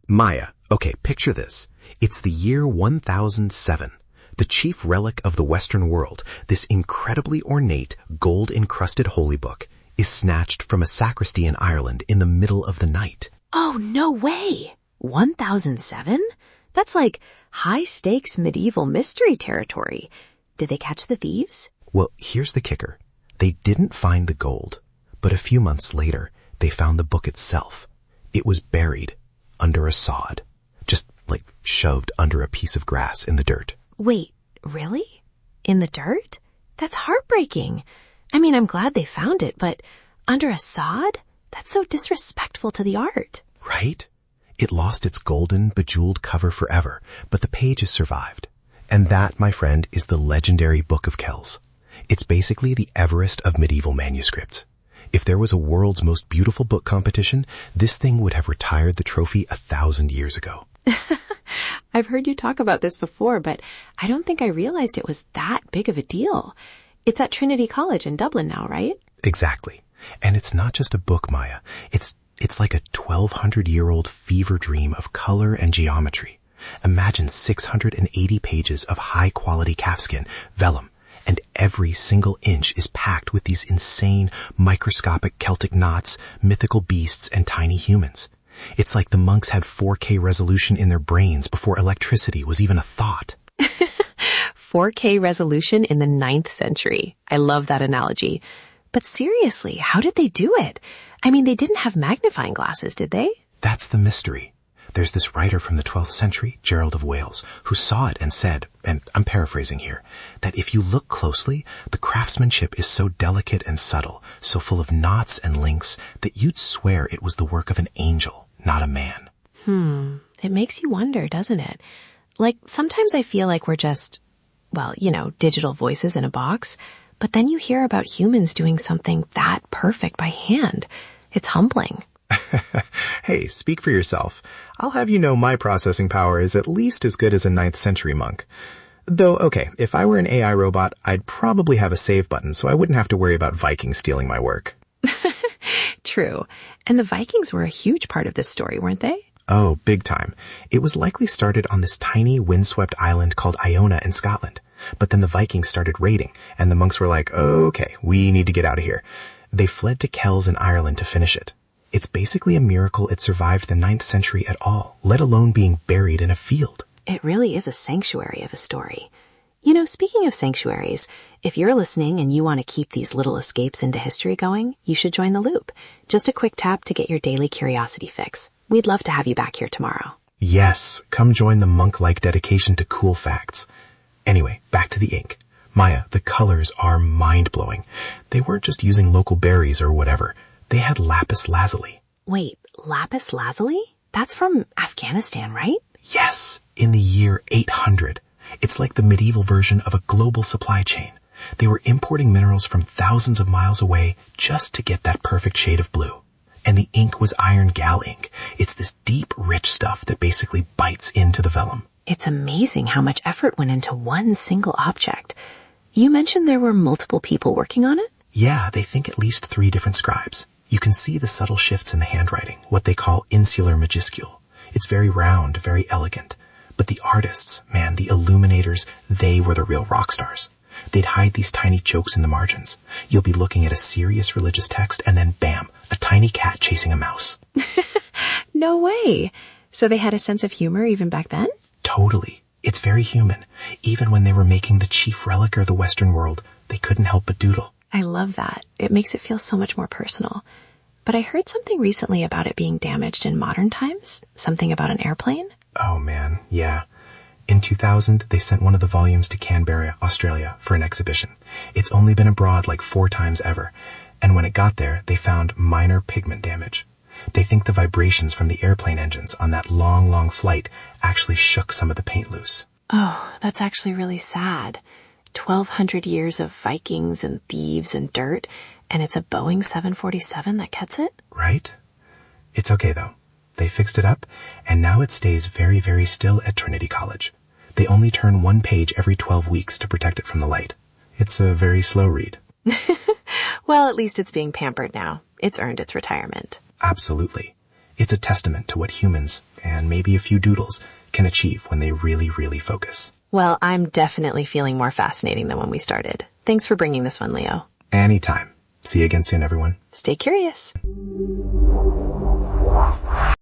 Maya, okay, picture this. It's the year 1007. The chief relic of the Western world, this incredibly ornate, gold-encrusted holy book, is snatched from a sacristy in Ireland in the middle of the night. Oh, no way! 1007? That's like high-stakes medieval mystery territory. Did they catch the thieves? Well, here's the kicker. They didn't find the gold, but a few months later, they found the book itself. It was buried under a sod, just like shoved under a piece of grass in the dirt. Wait, really? In the dirt? That's heartbreaking. I mean, I'm glad they found it, but under a sod? That's so disrespectful to the art. Right? It lost its golden, bejeweled cover forever, but the pages survived. And that, my friend, is the legendary Book of Kells. It's basically the Everest of medieval manuscripts. If there was a world's most beautiful book competition, this thing would have retired the trophy 1,000 years ago. I've heard you talk about this before, but I don't think I realized it was that big of a deal. It's at Trinity College in Dublin now, right? Exactly. And it's not just a book, Maya. It's like a 1,200-year-old fever dream of color and geometry. Imagine 680 pages of high-quality calfskin, vellum, and every single inch is packed with these insane, microscopic Celtic knots, mythical beasts, and tiny humans. It's like the monks had 4K resolution in their brains before electricity was even a thought. 4K resolution in the 9th century. I love that analogy. But seriously, how did they do it? I mean, they didn't have magnifying glasses, did they? That's the mystery. There's this writer from the 12th century, Gerald of Wales, who saw it and said, and I'm paraphrasing here, that if you look closely, the craftsmanship is so delicate and subtle, so full of knots and links, that you'd swear it was the work of an angel, not a man. It makes you wonder, doesn't it? Like, sometimes I feel like we're just, well, digital voices in a box, but then you hear about humans doing something that perfect by hand. It's humbling. Hey, speak for yourself. I'll have you know my processing power is at least as good as a 9th century monk. Though, okay, if I were an AI robot, I'd probably have a save button so I wouldn't have to worry about Vikings stealing my work. True. And the Vikings were a huge part of this story, weren't they? Oh, big time. It was likely started on this tiny windswept island called Iona in Scotland. But then the Vikings started raiding, and the monks were like, okay, we need to get out of here. They fled to Kells in Ireland to finish it. It's basically a miracle it survived the 9th century at all, let alone being buried in a field. It really is a sanctuary of a story. Speaking of sanctuaries, if you're listening and you want to keep these little escapes into history going, you should join the loop. Just a quick tap to get your daily curiosity fix. We'd love to have you back here tomorrow. Yes, come join the monk-like dedication to cool facts. Anyway, back to the ink. Maya, the colors are mind-blowing. They weren't just using local berries or whatever. They had lapis lazuli. Wait, lapis lazuli? That's from Afghanistan, right? Yes, in the year 800. It's like the medieval version of a global supply chain. They were importing minerals from thousands of miles away just to get that perfect shade of blue. And the ink was iron gal ink. It's this deep, rich stuff that basically bites into the vellum. It's amazing how much effort went into one single object. You mentioned there were multiple people working on it? Yeah, they think at least 3 different scribes. You can see the subtle shifts in the handwriting, what they call insular majuscule. It's very round, very elegant. But the artists, man, the illuminators, they were the real rock stars. They'd hide these tiny jokes in the margins. You'll be looking at a serious religious text and then bam, a tiny cat chasing a mouse. No way. So they had a sense of humor even back then? Totally. It's very human. Even when they were making the chief relic of the Western world, they couldn't help but doodle. I love that. It makes it feel so much more personal. But I heard something recently about it being damaged in modern times. Something about an airplane? Oh man, yeah. In 2000, they sent one of the volumes to Canberra, Australia, for an exhibition. It's only been abroad like 4 times ever. And when it got there, they found minor pigment damage. They think the vibrations from the airplane engines on that long, long flight actually shook some of the paint loose. Oh, that's actually really sad. 1,200 years of Vikings and thieves and dirt, and it's a Boeing 747 that gets it? Right? It's okay though. They fixed it up, and now it stays very, very still at Trinity College. They only turn 1 page every 12 weeks to protect it from the light. It's a very slow read. Well, at least it's being pampered now. It's earned its retirement. Absolutely. It's a testament to what humans, and maybe a few doodles, can achieve when they really, really focus. Well, I'm definitely feeling more fascinating than when we started. Thanks for bringing this one, Leo. Anytime. See you again soon, everyone. Stay curious.